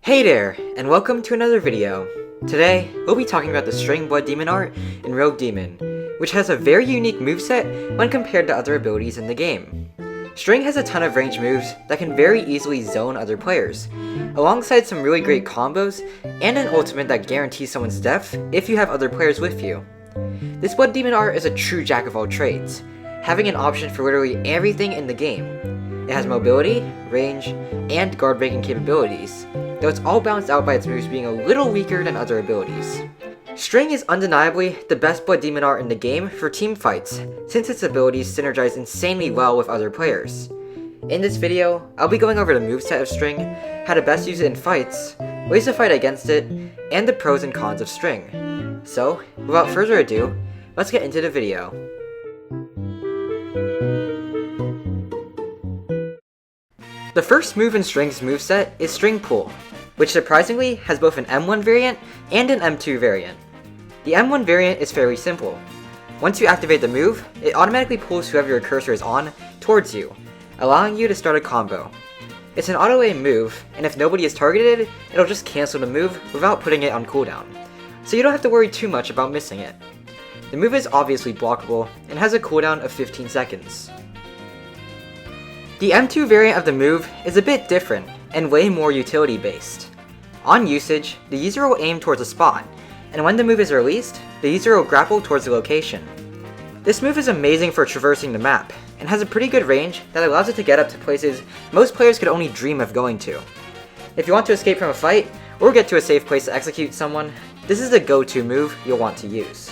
Hey there, and welcome to another video. Today, we'll be talking about the String Blood Demon art in Rogue Demon, which has a very unique moveset when compared to other abilities in the game. String has a ton of ranged moves that can very easily zone other players, alongside some really great combos, and an ultimate that guarantees someone's death if you have other players with you. This Blood Demon art is a true jack of all trades, having an option for literally everything in the game. It has mobility, range, and guard breaking capabilities, though it's all balanced out by its moves being a little weaker than other abilities. String is undeniably the best Blood Demon art in the game for team fights, since its abilities synergize insanely well with other players. In this video, I'll be going over the moveset of String, how to best use it in fights, ways to fight against it, and the pros and cons of String. So, without further ado, let's get into the video. The first move in String's moveset is String Pull, which surprisingly has both an M1 variant and an M2 variant. The M1 variant is fairly simple. Once you activate the move, it automatically pulls whoever your cursor is on towards you, allowing you to start a combo. It's an auto-aim move, and if nobody is targeted, it'll just cancel the move without putting it on cooldown, so you don't have to worry too much about missing it. The move is obviously blockable, and has a cooldown of 15 seconds. The M2 variant of the move is a bit different, and way more utility based. On usage, the user will aim towards a spot, and when the move is released, the user will grapple towards the location. This move is amazing for traversing the map, and has a pretty good range that allows it to get up to places most players could only dream of going to. If you want to escape from a fight, or get to a safe place to execute someone, this is the go-to move you'll want to use.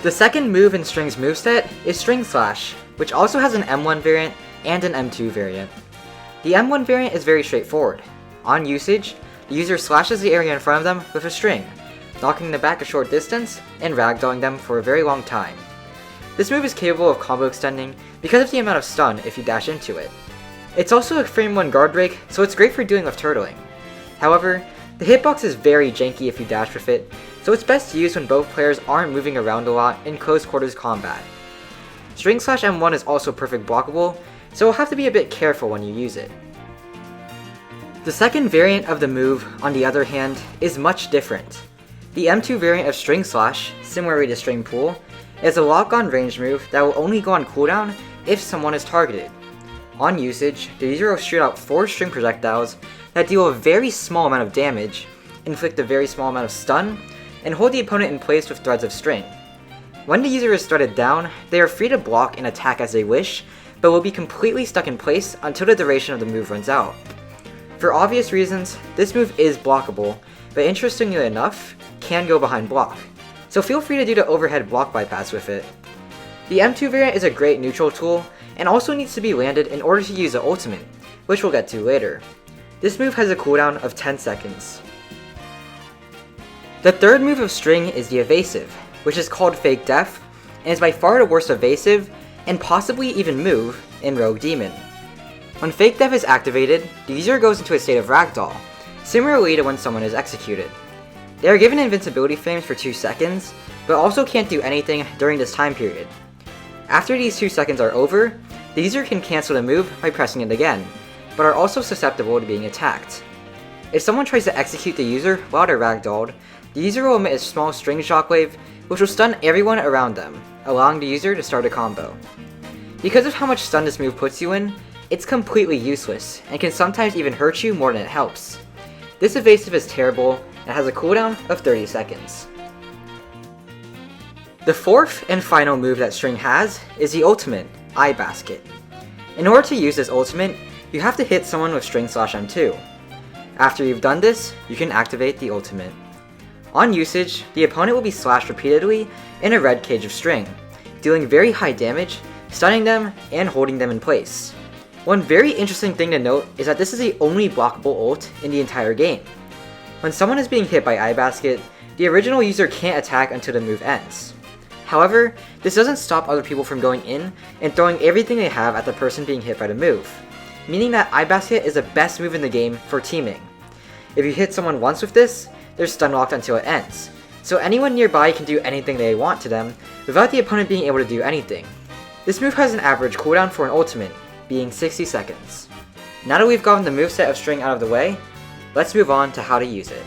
The second move in String's moveset is String Slash, which also has an M1 variant and an M2 variant. The M1 variant is very straightforward. On usage, the user slashes the area in front of them with a string, knocking them back a short distance and ragdolling them for a very long time. This move is capable of combo extending because of the amount of stun if you dash into it. It's also a frame 1 guard break, so it's great for dealing with turtling. However, the hitbox is very janky if you dash with it, so it's best used when both players aren't moving around a lot in close quarters combat. String Slash M1 is also perfect blockable, so you'll have to be a bit careful when you use it. The second variant of the move, on the other hand, is much different. The M2 variant of String Slash, similarly to String Pull, is a lock-on range move that will only go on cooldown if someone is targeted. On usage, the user will shoot out 4 string projectiles that deal a very small amount of damage, inflict a very small amount of stun, and hold the opponent in place with threads of string. When the user is threaded down, they are free to block and attack as they wish, but will be completely stuck in place until the duration of the move runs out. For obvious reasons, this move is blockable, but interestingly enough, can go behind block, so feel free to do the overhead block bypass with it. The M2 variant is a great neutral tool, and also needs to be landed in order to use the ultimate, which we'll get to later. This move has a cooldown of 10 seconds. The third move of String is the evasive, which is called Fake Death, and is by far the worst evasive, and possibly even move, in Rogue Demon. When Fake Death is activated, the user goes into a state of ragdoll, similarly to when someone is executed. They are given invincibility frames for 2 seconds, but also can't do anything during this time period. After these 2 seconds are over, the user can cancel the move by pressing it again, but are also susceptible to being attacked. If someone tries to execute the user while they're ragdolled, the user will emit a small string shockwave, which will stun everyone around them, allowing the user to start a combo. Because of how much stun this move puts you in, it's completely useless, and can sometimes even hurt you more than it helps. This evasive is terrible, and has a cooldown of 30 seconds. The fourth and final move that String has is the ultimate, Eye Basket. In order to use this ultimate, you have to hit someone with String Slash M2. After you've done this, you can activate the ultimate. On usage, the opponent will be slashed repeatedly in a red cage of string, dealing very high damage, stunning them, and holding them in place. One very interesting thing to note is that this is the only blockable ult in the entire game. When someone is being hit by Eye Basket, the original user can't attack until the move ends. However, this doesn't stop other people from going in and throwing everything they have at the person being hit by the move, meaning that Eye Basket is the best move in the game for teaming. If you hit someone once with this, they're stun locked until it ends, so anyone nearby can do anything they want to them without the opponent being able to do anything. This move has an average cooldown for an ultimate, being 60 seconds. Now that we've gotten the moveset of String out of the way, let's move on to how to use it.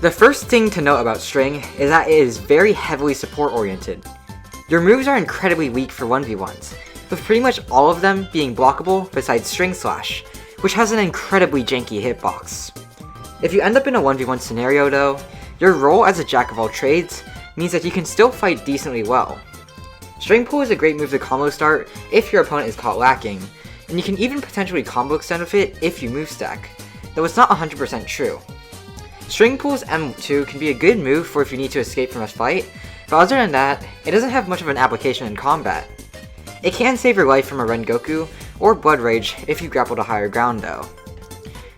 The first thing to note about String is that it is very heavily support oriented. Your moves are incredibly weak for 1v1s, with pretty much all of them being blockable besides String Slash, which has an incredibly janky hitbox. If you end up in a 1v1 scenario though, your role as a jack of all trades means that you can still fight decently well. String Pull is a great move to combo start if your opponent is caught lacking, and you can even potentially combo extend with it if you move stack, though it's not 100% true. String Pull's M2 can be a good move for if you need to escape from a fight, but other than that, it doesn't have much of an application in combat. It can save your life from a Rengoku or Blood Rage if you grapple to higher ground though.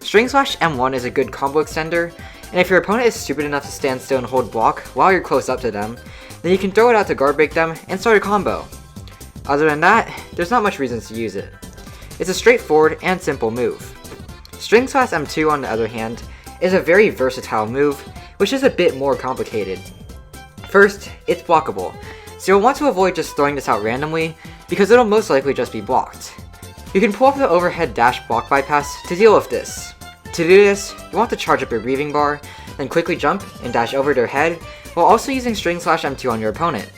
String Slash M1 is a good combo extender, and if your opponent is stupid enough to stand still and hold block while you're close up to them, then you can throw it out to guard break them and start a combo. Other than that, there's not much reasons to use it. It's a straightforward and simple move. String Slash M2 on the other hand is a very versatile move, which is a bit more complicated. First, it's blockable, so you'll want to avoid just throwing this out randomly because it'll most likely just be blocked. You can pull off the overhead dash block bypass to deal with this. To do this, you want to charge up your breathing bar, then quickly jump and dash over their head while also using String Slash M2 on your opponent.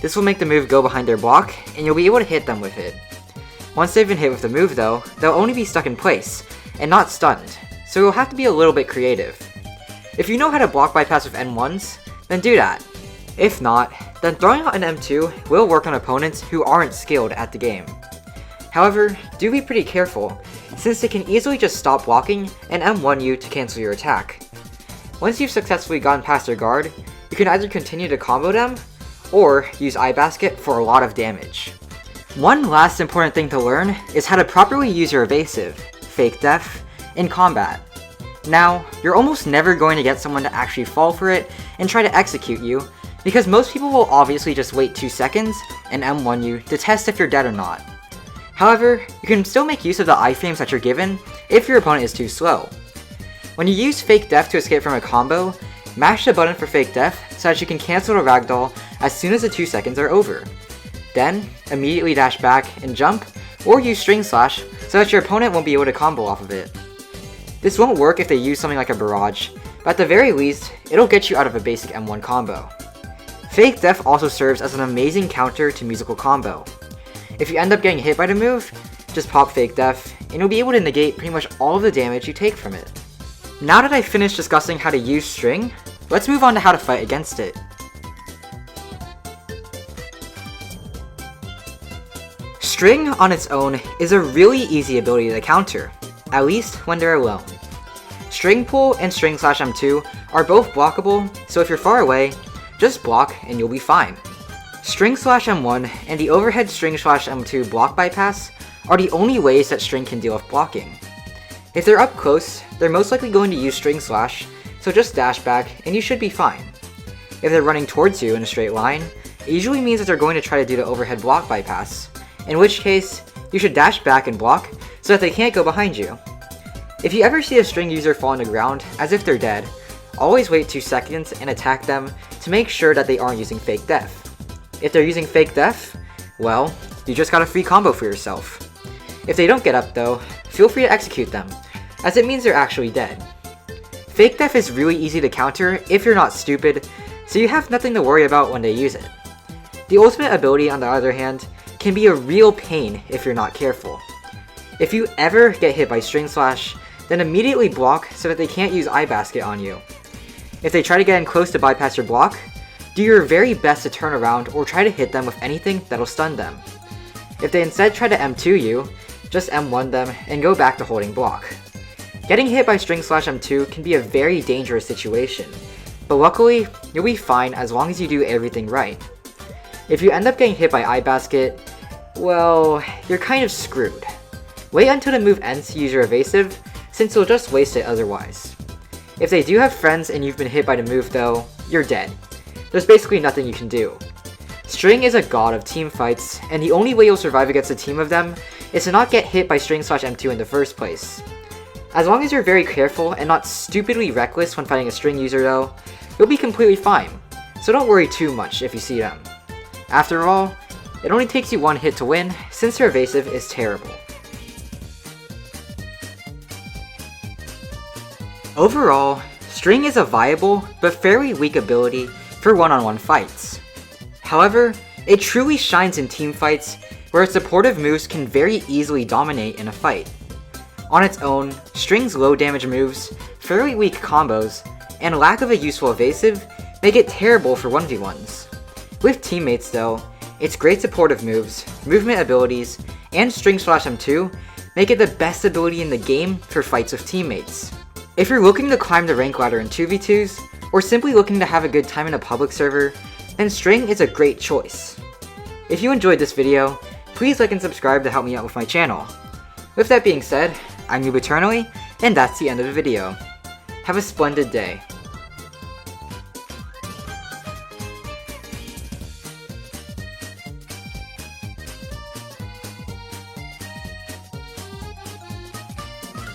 This will make the move go behind their block, and you'll be able to hit them with it. Once they've been hit with the move though, they'll only be stuck in place, and not stunned, so you'll have to be a little bit creative. If you know how to block bypass with N1s, then do that. If not, then throwing out an M2 will work on opponents who aren't skilled at the game. However, do be pretty careful, since they can easily just stop blocking and M1 you to cancel your attack. Once you've successfully gone past their guard, you can either continue to combo them, or use Eye Basket for a lot of damage. One last important thing to learn is how to properly use your evasive, Fake Def, in combat. Now, you're almost never going to get someone to actually fall for it and try to execute you, because most people will obviously just wait 2 seconds and M1 you to test if you're dead or not. However, you can still make use of the iframes that you're given if your opponent is too slow. When you use Fake Def to escape from a combo, mash the button for Fake Def so that you can cancel the ragdoll as soon as the 2 seconds are over. Then, immediately dash back and jump, or use String Slash so that your opponent won't be able to combo off of it. This won't work if they use something like a barrage, but at the very least, it'll get you out of a basic M1 combo. Fake Def also serves as an amazing counter to musical combo. If you end up getting hit by the move, just pop Fake Def, and you'll be able to negate pretty much all of the damage you take from it. Now that I've finished discussing how to use String, let's move on to how to fight against it. String on its own is a really easy ability to counter, at least when they're alone. String Pull and String Slash M2 are both blockable, so if you're far away, just block and you'll be fine. String Slash M1 and the overhead String Slash M2 block bypass are the only ways that String can deal with blocking. If they're up close, they're most likely going to use String Slash, so just dash back and you should be fine. If they're running towards you in a straight line, it usually means that they're going to try to do the overhead block bypass, in which case, you should dash back and block so that they can't go behind you. If you ever see a String user fall on the ground as if they're dead, always wait 2 seconds and attack them to make sure that they aren't using Fake Def. If they're using Fake Def, well, you just got a free combo for yourself. If they don't get up though, feel free to execute them, as it means they're actually dead. Fake Def is really easy to counter if you're not stupid, so you have nothing to worry about when they use it. The ultimate ability, on the other hand, can be a real pain if you're not careful. If you ever get hit by String Slash, then immediately block so that they can't use Eye Basket on you. If they try to get in close to bypass your block, do your very best to turn around or try to hit them with anything that'll stun them. If they instead try to M2 you, just M1 them and go back to holding block. Getting hit by String Slash M2 can be a very dangerous situation, but luckily, you'll be fine as long as you do everything right. If you end up getting hit by Eye Basket, well, you're kind of screwed. Wait until the move ends to use your evasive, since you'll just waste it otherwise. If they do have friends and you've been hit by the move though, you're dead. There's basically nothing you can do. String is a god of team fights, and the only way you'll survive against a team of them is to not get hit by String Slash M2 in the first place. As long as you're very careful and not stupidly reckless when fighting a String user though, you'll be completely fine, so don't worry too much if you see them. After all, It only takes you one hit to win, since her evasive is terrible. Overall, String is a viable but fairly weak ability for one-on-one fights. However, it truly shines in team fights where its supportive moves can very easily dominate in a fight. On its own, String's low damage moves, fairly weak combos, and lack of a useful evasive make it terrible for 1v1s. With teammates though, its great supportive moves, movement abilities, and String/M2 make it the best ability in the game for fights with teammates. If you're looking to climb the rank ladder in 2v2s, or simply looking to have a good time in a public server, then String is a great choice. If you enjoyed this video, please like and subscribe to help me out with my channel. With that being said, I'm 𝓥𝓲𝓭𝓮𝓸, and that's the end of the video. Have a splendid day.